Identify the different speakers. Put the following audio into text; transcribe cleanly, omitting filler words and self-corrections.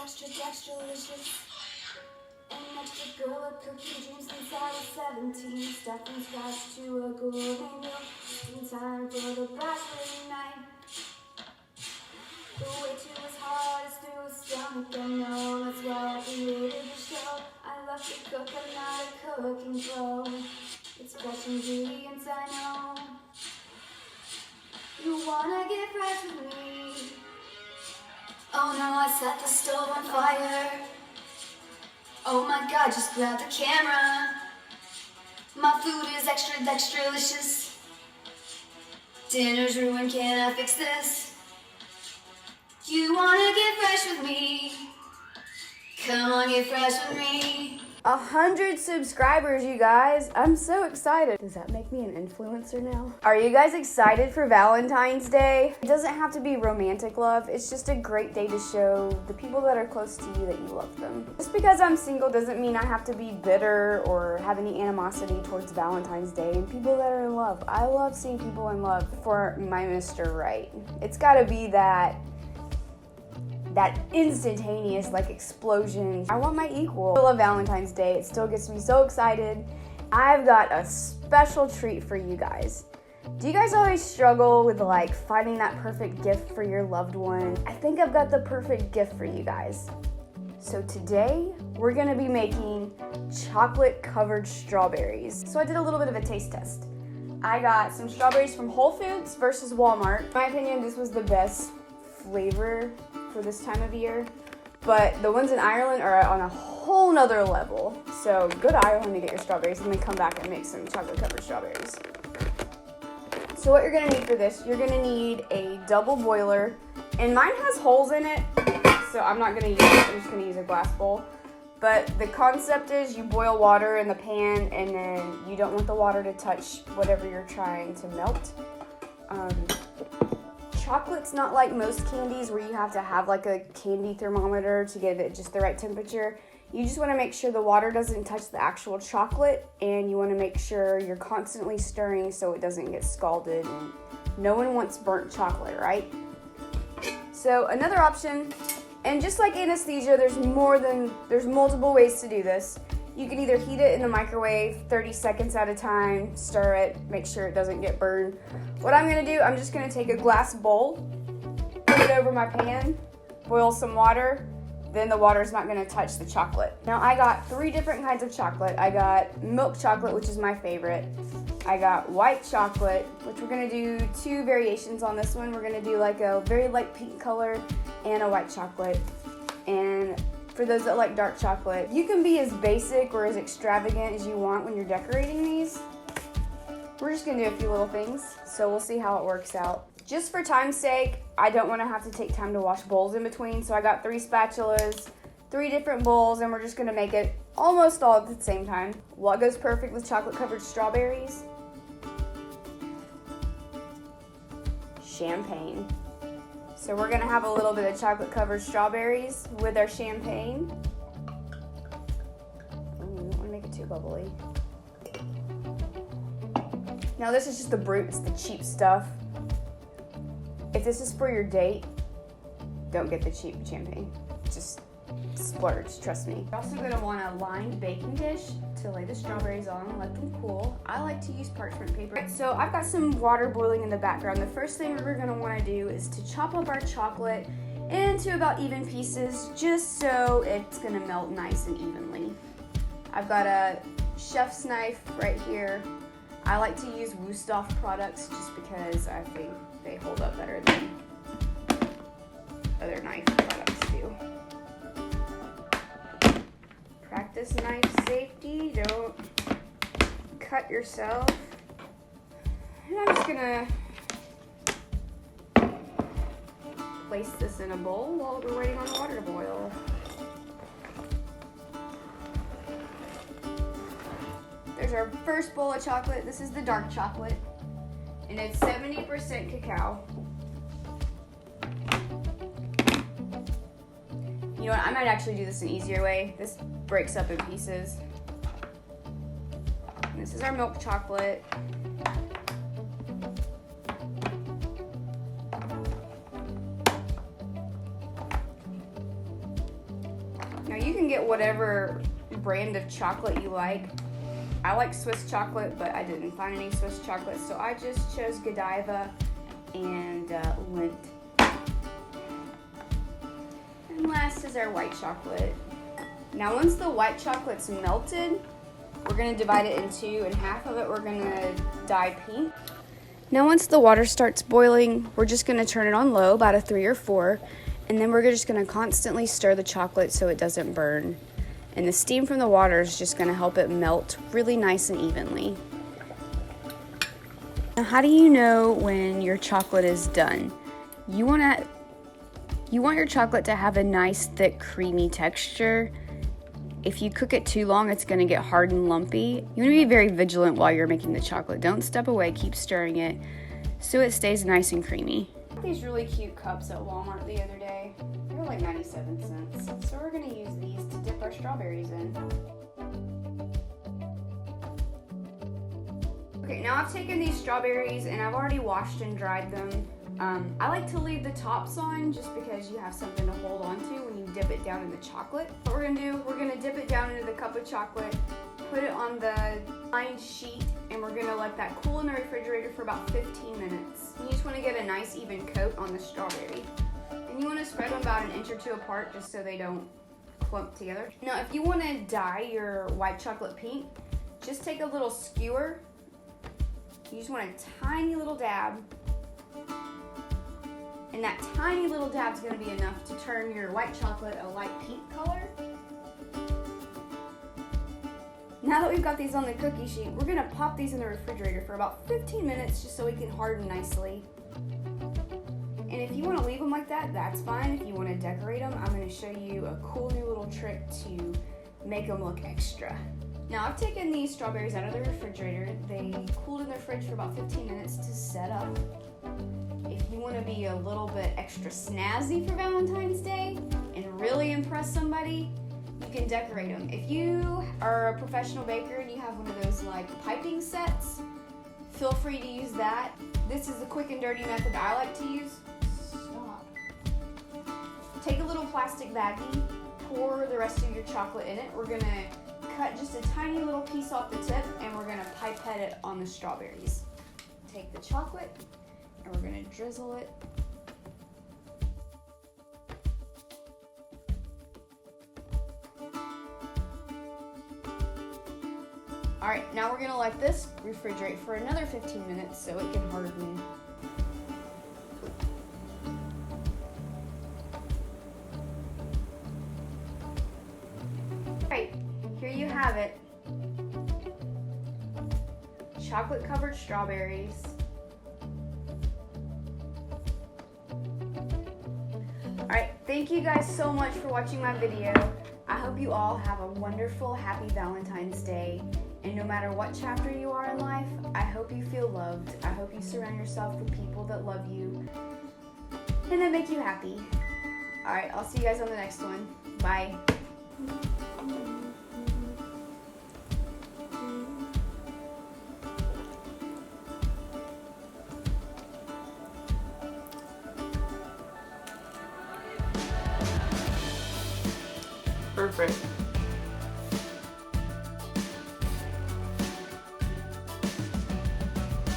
Speaker 1: extra delicious. An extra girl with cookie dreams since I was 17. Stuffing scratch to a gourmet meal. In time for the bachelor night. The waiting was hard, it's through a stomach, I know. That's why I created the show. I love to cook, I'm not a cooking pro. It's fresh ingredients, I know. You wanna get fresh with me? Oh no, I set the stove on fire. Oh my god, just grab the camera. My food is extra delicious. Dinner's ruined, can I fix this? You wanna get fresh with me? Come on, get fresh with me.
Speaker 2: 100 subscribers, you guys. I'm so excited. Does that make me an influencer now? Are you guys excited for Valentine's Day? It doesn't have to be romantic love. It's just a great day to show the people that are close to you that you love them. Just because I'm single doesn't mean I have to be bitter or have any animosity towards Valentine's Day and people that are in love. I love seeing people in love for my Mr. Right. It's gotta be that instantaneous like explosion. I want my equal. I love Valentine's Day. It still gets me so excited. I've got a special treat for you guys. Do you guys always struggle with like finding that perfect gift for your loved one? I think I've got the perfect gift for you guys. So today we're gonna be making chocolate covered strawberries. So I did a little bit of a taste test. I got some strawberries from Whole Foods versus Walmart. In my opinion, this was the best flavor for this time of year, but the ones in Ireland are on a whole nother level. So go to Ireland to get your strawberries and then come back and make some chocolate covered strawberries. So what you're gonna need for this, you're gonna need a double boiler, and mine has holes in it, so I'm not gonna use it, I'm just gonna use a glass bowl. But the concept is you boil water in the pan and then you don't want the water to touch whatever you're trying to melt. Chocolate's not like most candies where you have to have like a candy thermometer to get it just the right temperature. You just want to make sure the water doesn't touch the actual chocolate, and you want to make sure you're constantly stirring so it doesn't get scalded. And no one wants burnt chocolate, right? So another option, and just like anesthesia, there's multiple ways to do this. You can either heat it in the microwave 30 seconds at a time, stir it, make sure it doesn't get burned. What I'm gonna do, I'm just gonna take a glass bowl, put it over my pan, boil some water, then the water's not gonna touch the chocolate. Now I got 3 different kinds of chocolate. I got milk chocolate, which is my favorite. I got white chocolate, which we're gonna do 2 variations on this one. We're gonna do like a very light pink color and a white chocolate. And for those that like dark chocolate, you can be as basic or as extravagant as you want when you're decorating these. We're just gonna do a few little things, so we'll see how it works out. Just for time's sake, I don't wanna have to take time to wash bowls in between, so I got 3 spatulas, 3 different bowls, and we're just gonna make it almost all at the same time. What goes perfect with chocolate covered strawberries? Champagne. So we're gonna have a little bit of chocolate covered strawberries with our champagne. Ooh, don't wanna make it too bubbly. Now this is just the brute, it's the cheap stuff. If this is for your date, don't get the cheap champagne. Just splurge, trust me. You're also gonna want a lined baking dish to lay the strawberries on and let them cool. I like to use parchment paper. Right, so I've got some water boiling in the background. The first thing we're gonna wanna do is to chop up our chocolate into about even pieces, just so it's gonna melt nice and evenly. I've got a chef's knife right here. I like to use Wusthof products just because I think they hold up better than other knife products do. Practice knife safety, don't cut yourself. And I'm just gonna place this in a bowl while we're waiting on the water to boil. There's our first bowl of chocolate. This is the dark chocolate, and it's 70% cacao. You know what, I might actually do this an easier way. This breaks up in pieces. And this is our milk chocolate. can get whatever brand of chocolate you like. I like Swiss chocolate, but I didn't find any Swiss chocolate, so I just chose Godiva and Lindt. And last is our white chocolate. Now once the white chocolate's melted, we're gonna divide it in two, and half of it we're gonna dye pink. Now once the water starts boiling, we're just gonna turn it on low, about a 3 or 4, and then we're just gonna constantly stir the chocolate so it doesn't burn. And the steam from the water is just gonna help it melt really nice and evenly. Now how do you know when your chocolate is done? You want your chocolate to have a nice, thick, creamy texture. If you cook it too long, it's gonna get hard and lumpy. You wanna be very vigilant while you're making the chocolate. Don't step away, keep stirring it so it stays nice and creamy. I got these really cute cups at Walmart the other day. They were like 97 cents. So we're gonna use these to dip our strawberries in. Okay, now I've taken these strawberries and I've already washed and dried them. I like to leave the tops on just because you have something to hold on to when you dip it down in the chocolate. What we're gonna do, we're gonna dip it down into the cup of chocolate, put it on the lined sheet, and we're gonna let that cool in the refrigerator for about 15 minutes. You just wanna get a nice even coat on the strawberry. And you wanna spread them about 1 inch or 2 apart just so they don't clump together. Now if you wanna dye your white chocolate pink, just take a little skewer. You just want a tiny little dab. And that tiny little dab is going to be enough to turn your white chocolate a light pink color. Now that we've got these on the cookie sheet, we're going to pop these in the refrigerator for about 15 minutes just so we can harden nicely. And if you want to leave them like that, that's fine. If you want to decorate them, I'm going to show you a cool new little trick to make them look extra. Now I've taken these strawberries out of the refrigerator. They cooled in the fridge for about 15 minutes to set up. If you want to be a little bit extra snazzy for Valentine's Day and really impress somebody, you can decorate them. If you are a professional baker and you have one of those like piping sets, feel free to use that. This is the quick and dirty method I like to use. Stop. Take a little plastic baggie, pour the rest of your chocolate in it. We're gonna cut just a tiny little piece off the tip and we're gonna pipette it on the strawberries. Take the chocolate, and we're gonna drizzle it. All right, now we're gonna let this refrigerate for another 15 minutes so it can harden. All right, here you have it. Chocolate covered strawberries. Alright, thank you guys so much for watching my video. I hope you all have a wonderful, happy Valentine's Day. And no matter what chapter you are in life, I hope you feel loved. I hope you surround yourself with people that love you and that make you happy. Alright, I'll see you guys on the next one. Bye. Perfect.